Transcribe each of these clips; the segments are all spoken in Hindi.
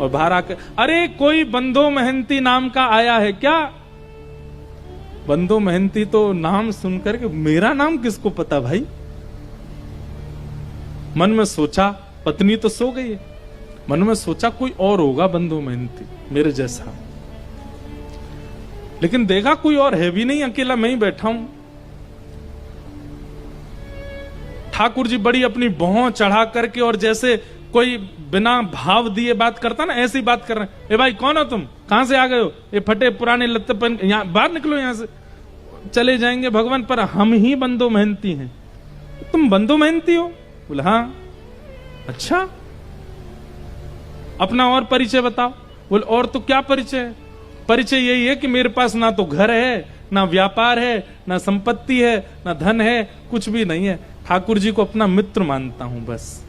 और बाहर आकर, अरे कोई बंदो महंती नाम का आया है क्या? बंदो महंती तो नाम सुनकर के मेरा नाम किसको पता भाई? मन में सोचा, पत्नी तो सो गई है, मन में सोचा कोई और होगा बंदो महंती मेरे जैसा, लेकिन देखा कोई और है भी नहीं, अकेला मैं ही बैठा हूं। ठाकुर जी बड़ी अपनी भौं चढ़ा करके और जैसे कोई बिना भाव दिए बात करता ना, ऐसी बात कर रहे हैं। ए भाई कौन हो तुम, कहां से आ गए हो? ये फटे पुराने लत्ते पहन, यहां बाहर निकलो, यहां से चले जाएंगे भगवान, पर हम ही बंदो मेहनती हैं। तुम बंदो मेहनती हो? बोले हाँ। अच्छा, अपना और परिचय बताओ। बोले और तो क्या परिचय है? परिचय यही है कि मेरे पास ना तो घर है, ना व्यापार है, ना संपत्ति है, ना धन है, कुछ भी नहीं है। ठाकुर जी को अपना मित्र मानता हूं बस।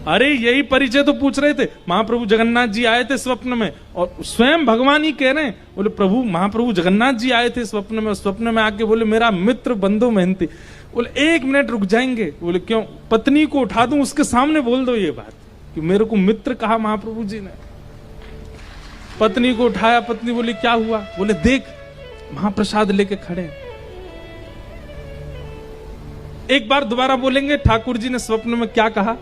अरे यही परिचय तो पूछ रहे थे। महाप्रभु जगन्नाथ जी आए थे स्वप्न में, और स्वयं भगवान ही कह रहे हैं, बोले प्रभु महाप्रभु जगन्नाथ जी आए थे स्वप्न में, स्वप्न में आके बोले मेरा मित्र बंधु मेहनती। बोले 1 मिनट रुक जाएंगे? बोले क्यों? पत्नी को उठा दूं, उसके सामने बोल दो ये बात कि मेरे को मित्र कहा महाप्रभु जी ने। पत्नी को उठाया, पत्नी बोली क्या हुआ? बोले देख महाप्रसाद लेके खड़े। एक बार दोबारा बोलेंगे ठाकुर जी ने स्वप्न में क्या कहा?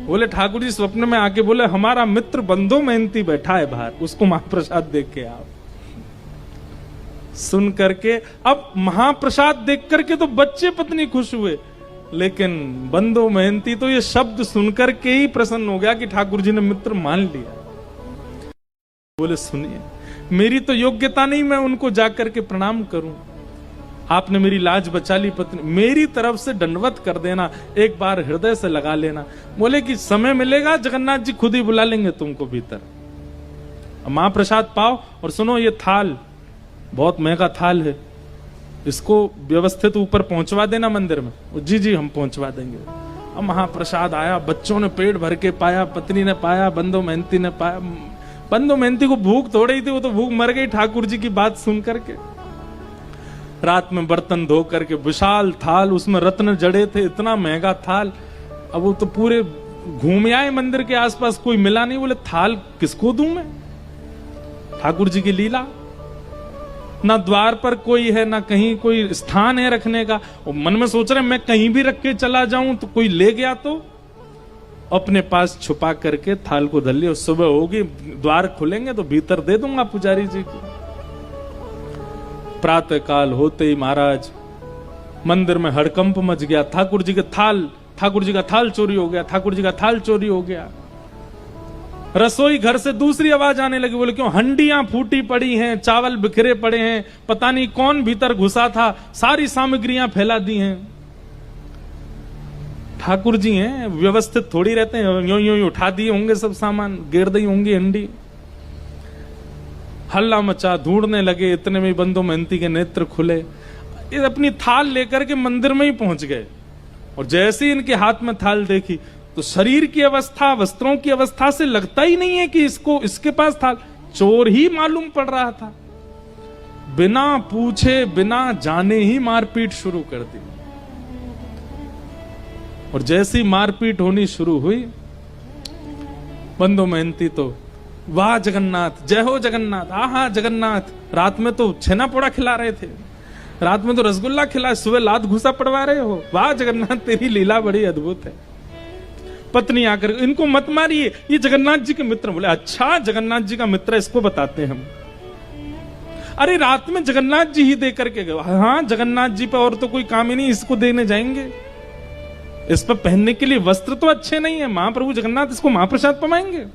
बोले ठाकुर जी स्वप्न में आके बोले हमारा मित्र बंधो मेहनती बैठा है बाहर, उसको महाप्रसाद देख के आओ। सुन करके अब महाप्रसाद देख करके तो बच्चे पत्नी खुश हुए, लेकिन बंधो मेहनती तो ये शब्द सुनकर के ही प्रसन्न हो गया कि ठाकुर जी ने मित्र मान लिया। बोले सुनिए, मेरी तो योग्यता नहीं मैं उनको जाकर के प्रणाम करूं, आपने मेरी लाज बचा ली पत्नी, मेरी तरफ से दंडवत कर देना, एक बार हृदय से लगा लेना। बोले कि समय मिलेगा जगन्नाथ जी खुद ही बुला लेंगे तुमको भीतर, महाप्रसाद पाओ। और सुनो ये थाल बहुत महंगा थाल है, इसको व्यवस्थित ऊपर पहुंचवा देना मंदिर में। जी जी हम पहुंचवा देंगे। अब महाप्रसाद आया, बच्चों ने पेट भर के पाया, पत्नी ने पाया, बंधु मेहनती ने पाया। बंधु मेहनती को भूख थोड़ी ही थी, वो तो भूख मर गई ठाकुर जी की बात सुन करके। रात में बर्तन धो करके विशाल थाल, उसमें रत्न जड़े थे, इतना महंगा थाल। अब वो तो पूरे घूम आए मंदिर के आसपास, कोई मिला नहीं। बोले थाल किसको दूं मैं? ठाकुर जी की लीला, ना द्वार पर कोई है, ना कहीं कोई स्थान है रखने का। और मन में सोच रहे मैं कहीं भी रख के चला जाऊं तो कोई ले गया तो, अपने पास छुपा करके थाल को धर लिया। सुबह होगी, द्वार खुलेंगे तो भीतर दे दूंगा पुजारी जी को। प्रातः काल होते ही महाराज मंदिर में हड़कंप मच गया। ठाकुर जी का थाल चोरी हो गया, ठाकुर जी का थाल चोरी हो गया। रसोई घर से दूसरी आवाज आने लगी। बोले क्यों? हंडियां फूटी पड़ी हैं, चावल बिखरे पड़े हैं, पता नहीं कौन भीतर घुसा था, सारी सामग्रियां फैला दी हैं। ठाकुर जी हैं, व्यवस्थित थोड़ी रहते हैं, यूं यूं उठा दिए होंगे सब सामान, गिर दी होंगी हंडी। हल्ला मचा, ढूंढने लगे, इतने में बंधु मेहनती के नेत्र खुले, ये अपनी थाल लेकर के मंदिर में ही पहुंच गए। और जैसे ही इनके हाथ में थाल देखी तो शरीर की अवस्था, वस्त्रों की अवस्था से लगता ही नहीं है कि इसके पास थाल, चोर ही मालूम पड़ रहा था। बिना पूछे बिना जाने ही मारपीट शुरू कर दी। और जैसी मारपीट होनी शुरू हुई, बंधु मेहनती तो वाह जगन्नाथ, जय हो जगन्नाथ, आहा जगन्नाथ, रात में तो छेना पोड़ा खिला रहे थे, रात में तो रसगुल्ला खिला, सुबह लात घुसा पड़वा रहे हो, वाह जगन्नाथ तेरी लीला बड़ी अद्भुत है। पत्नी आकर इनको मत मारिए, ये जगन्नाथ जी के मित्र। बोले अच्छा जगन्नाथ जी का मित्र, इसको बताते हैं हम। अरे रात में जगन्नाथ जी ही दे करके गए। हाँ जगन्नाथ जी पे और तो कोई काम ही नहीं, इसको देने जाएंगे। इस पर पहनने के लिए वस्त्र तो अच्छे नहीं है, महाप्रभु जगन्नाथ इसको महाप्रसाद पमाएंगे।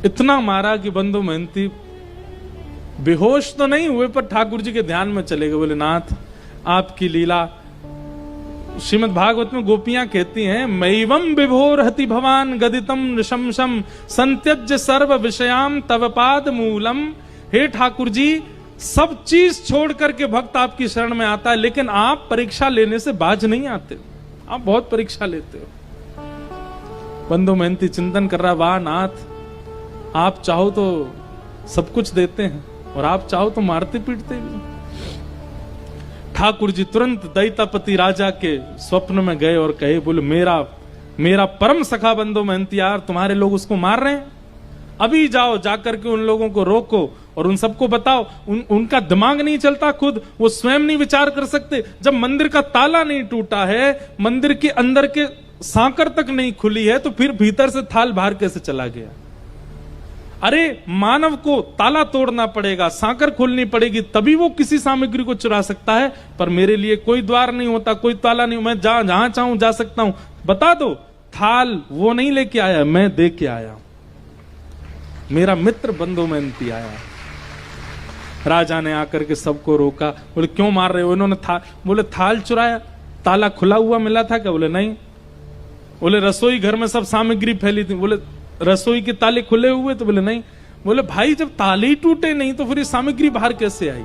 इतना मारा कि बंधु मेहनती बेहोश तो नहीं हुए, पर ठाकुर जी के ध्यान में चले गए। बोले नाथ आपकी लीला, श्रीमद् भागवत में गोपियां कहती हैं, मैवम विभोर हति भवान गदितम नृशंसम संत्यज्य सर्व विषयाम तव पाद मूलम। हे ठाकुर जी, सब चीज छोड़ करके भक्त आपकी शरण में आता है, लेकिन आप परीक्षा लेने से बाज नहीं आते, आप बहुत परीक्षा लेते हो। बंधु मेहनती चिंतन कर रहा, वाह नाथ आप चाहो तो सब कुछ देते हैं और आप चाहो तो मारते पीटते भी। ठाकुर जी तुरंत दैतापति राजा के स्वप्न में गए और कहे, बोले मेरा परम सखा बंधु महंती यार, तुम्हारे लोग उसको मार रहे हैं, अभी जाओ जाकर के उन लोगों को रोको और उन सबको बताओ। उनका दिमाग नहीं चलता, खुद वो स्वयं नहीं विचार कर सकते। जब मंदिर का ताला नहीं टूटा है, मंदिर के अंदर के सांकर तक नहीं खुली है, तो फिर भीतर से थाल बाहर कैसे चला गया? अरे मानव को ताला तोड़ना पड़ेगा, सांकर खोलनी पड़ेगी, तभी वो किसी सामग्री को चुरा सकता है। पर मेरे लिए कोई द्वार नहीं होता, कोई ताला नहीं, मैं जहां चाहूं जा सकता हूं। बता दो, थाल वो नहीं लेके आया, मैं दे के आया, मेरा मित्र बंधु महंती आया। राजा ने आकर के सबको रोका, बोले क्यों मार रहे हो? इन्होंने बोले थाल चुराया, ताला खुला हुआ मिला था क्या? बोले नहीं। बोले रसोई घर में सब सामग्री फैली थी, बोले रसोई के ताले खुले हुए? तो बोले नहीं। बोले भाई जब ताले ही टूटे नहीं तो फिर ये सामग्री बाहर कैसे आई?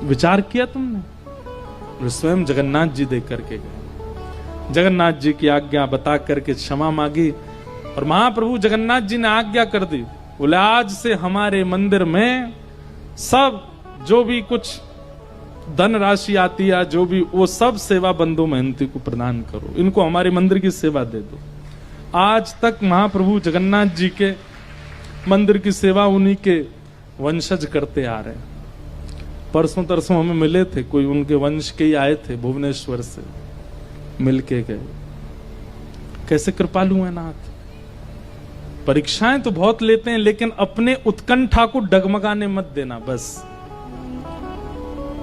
विचार किया तुमने? बोले स्वयं जगन्नाथ जी देख करके गए, जगन्नाथ जी की आज्ञा बता करके क्षमा मांगी और महाप्रभु जगन्नाथ जी ने आज्ञा कर दी। बोले आज से हमारे मंदिर में सब जो भी कुछ धन राशि आती है, जो भी, वो सब सेवा बंधु महंती को प्रदान करो, इनको हमारे मंदिर की सेवा दे दो। आज तक महाप्रभु जगन्नाथ जी के मंदिर की सेवा उन्हीं के वंशज करते आ रहे हैं। परसों तरसों हमें मिले थे, कोई उनके वंश के ही आए थे, भुवनेश्वर से मिलके गए। कैसे कृपालु है नाथ। परीक्षाएं तो बहुत लेते हैं, लेकिन अपने उत्कंठा को डगमगाने मत देना। बस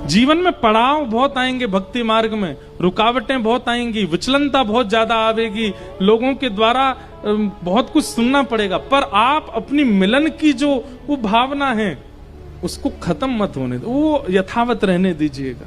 जीवन में पड़ाव बहुत आएंगे, भक्ति मार्ग में रुकावटें बहुत आएंगी, विचलनता बहुत ज्यादा आवेगी, लोगों के द्वारा बहुत कुछ सुनना पड़ेगा, पर आप अपनी मिलन की जो वो भावना है उसको खत्म मत होने दो, वो यथावत रहने दीजिएगा।